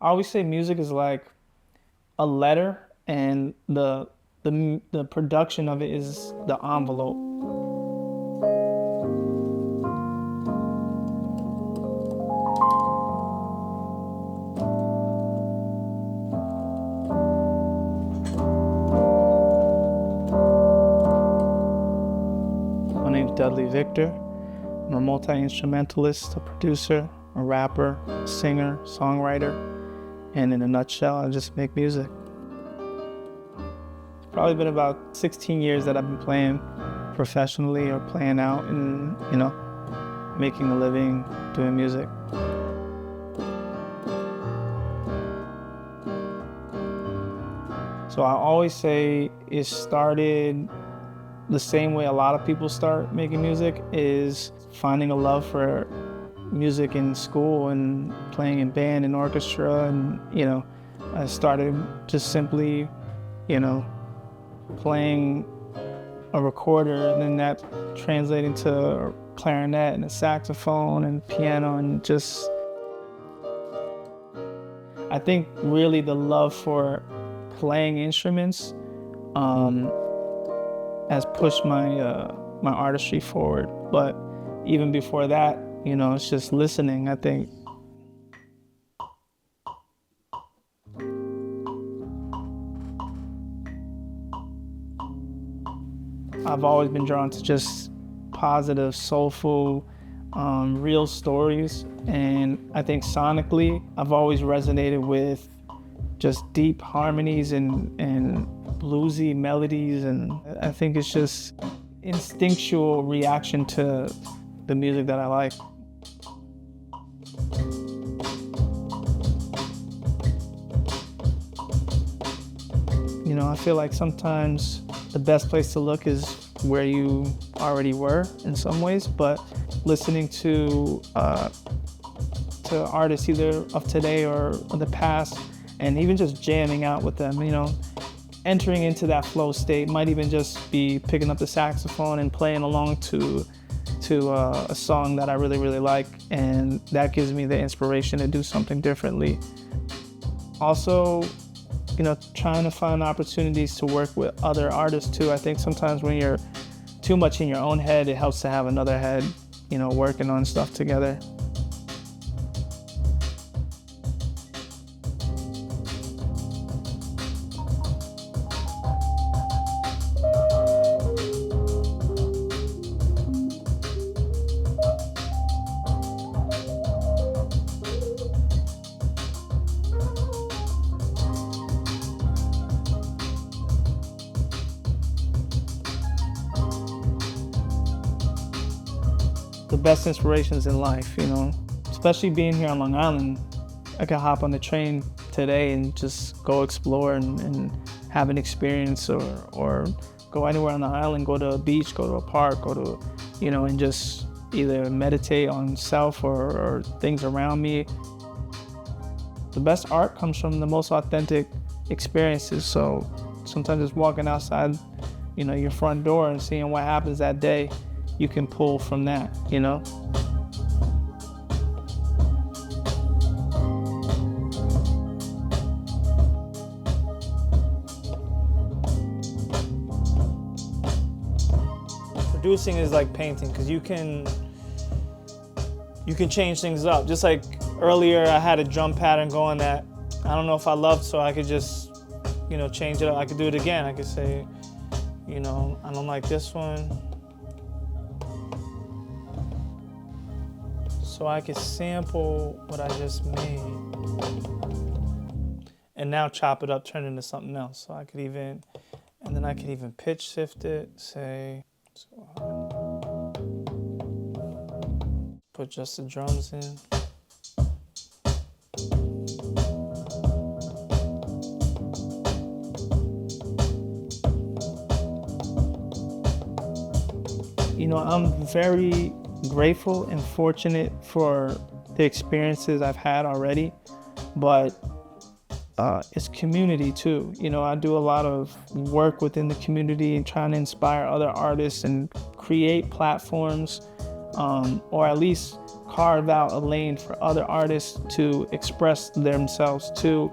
I always say music is like a letter, and the production of it is the envelope. My name's Dudley Victor. I'm a multi-instrumentalist, a producer, a rapper, a singer, songwriter, and in a nutshell, I just make music. It's probably been about 16 years that I've been playing professionally or playing out and, making a living doing music. So I always say it started the same way a lot of people start making music, is finding a love for music in school and playing in band and orchestra. And, I started just simply, playing a recorder, and then that translating to clarinet and a saxophone and piano, and just, I think really the love for playing instruments has pushed my artistry forward. But even before that, it's just listening, I think. I've always been drawn to just positive, soulful, real stories. And I think sonically, I've always resonated with just deep harmonies and bluesy melodies. And I think it's just instinctual reaction to the music that I like. I feel like sometimes the best place to look is where you already were in some ways, but listening to artists either of today or the past, and even just jamming out with them, entering into that flow state, might even just be picking up the saxophone and playing along to a song that I really, really like, and that gives me the inspiration to do something differently. Also, trying to find opportunities to work with other artists too. I think sometimes when you're too much in your own head, it helps to have another head, working on stuff together. The best inspirations in life, especially being here on Long Island. I could hop on the train today and just go explore and have an experience, or go anywhere on the island, go to a beach, go to a park, go to, and just either meditate on self or things around me. The best art comes from the most authentic experiences. So sometimes just walking outside, your front door and seeing what happens that day, you can pull from that, Producing is like painting, because you can change things up. Just like earlier, I had a drum pattern going that I don't know if I loved, so I could just, change it up. I could do it again. I could say, I don't like this one. So I could sample what I just made and now chop it up, turn it into something else. So I could even pitch shift it, say, put just the drums in. I'm very grateful and fortunate for the experiences I've had already, but it's community too. I do a lot of work within the community and trying to inspire other artists and create platforms, or at least carve out a lane for other artists to express themselves too,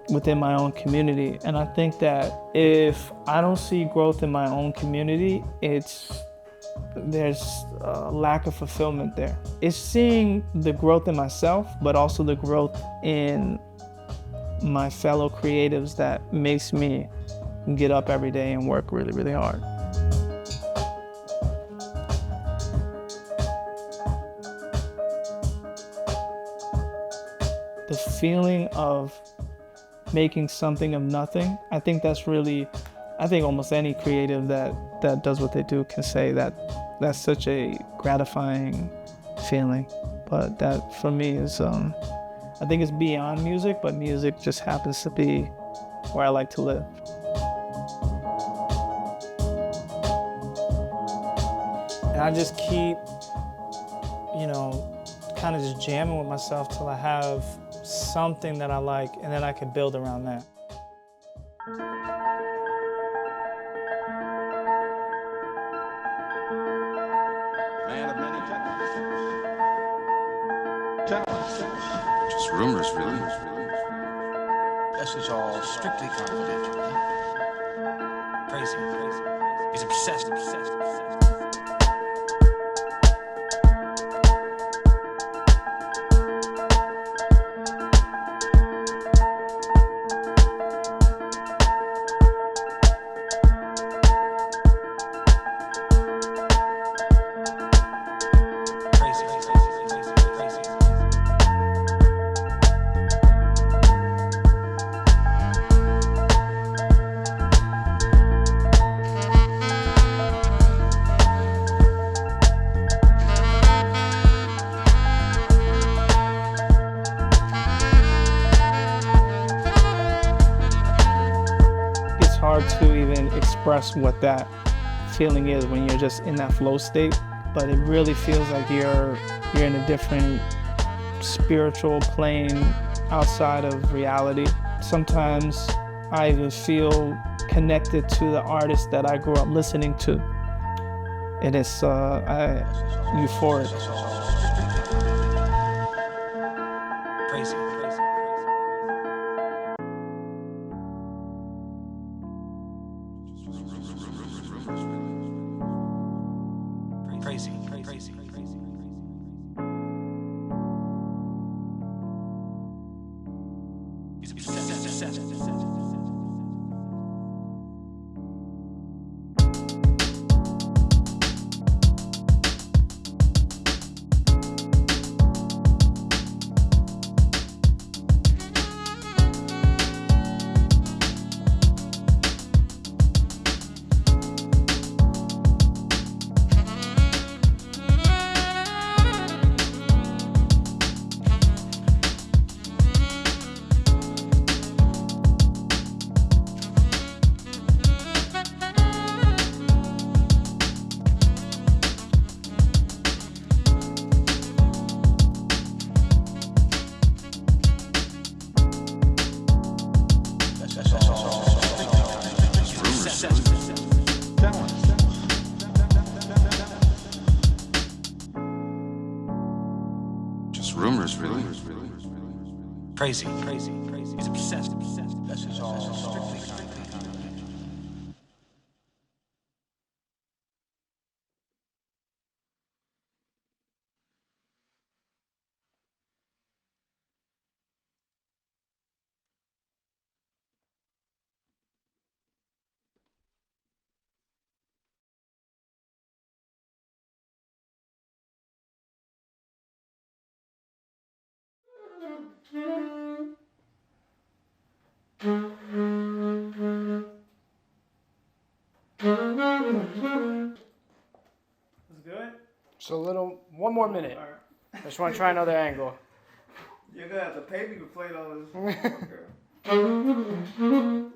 within my own community. And I think that if I don't see growth in my own community, there's a lack of fulfillment there. It's seeing the growth in myself, but also the growth in my fellow creatives that makes me get up every day and work really, really hard. The feeling of making something of nothing, I think almost any creative that does what they do can say that that's such a gratifying feeling. But that for me is, I think it's beyond music, but music just happens to be where I like to live. And I just keep, kind of just jamming with myself till I have something that I like, and then I can build around that. Man of many talents. Just rumors, really. This is all strictly confidential. Crazy. He's obsessed. Hard to even express what that feeling is when you're just in that flow state, but it really feels like you're in a different spiritual plane outside of reality. Sometimes I even feel connected to the artist that I grew up listening to, and it's euphoric. Crazy. He's obsessed. Rumors, really. Crazy. He's obsessed. This is all strictly confidential. That's good? So one more minute. All right. I just want to try another angle. You're gonna have to pay me to play all this.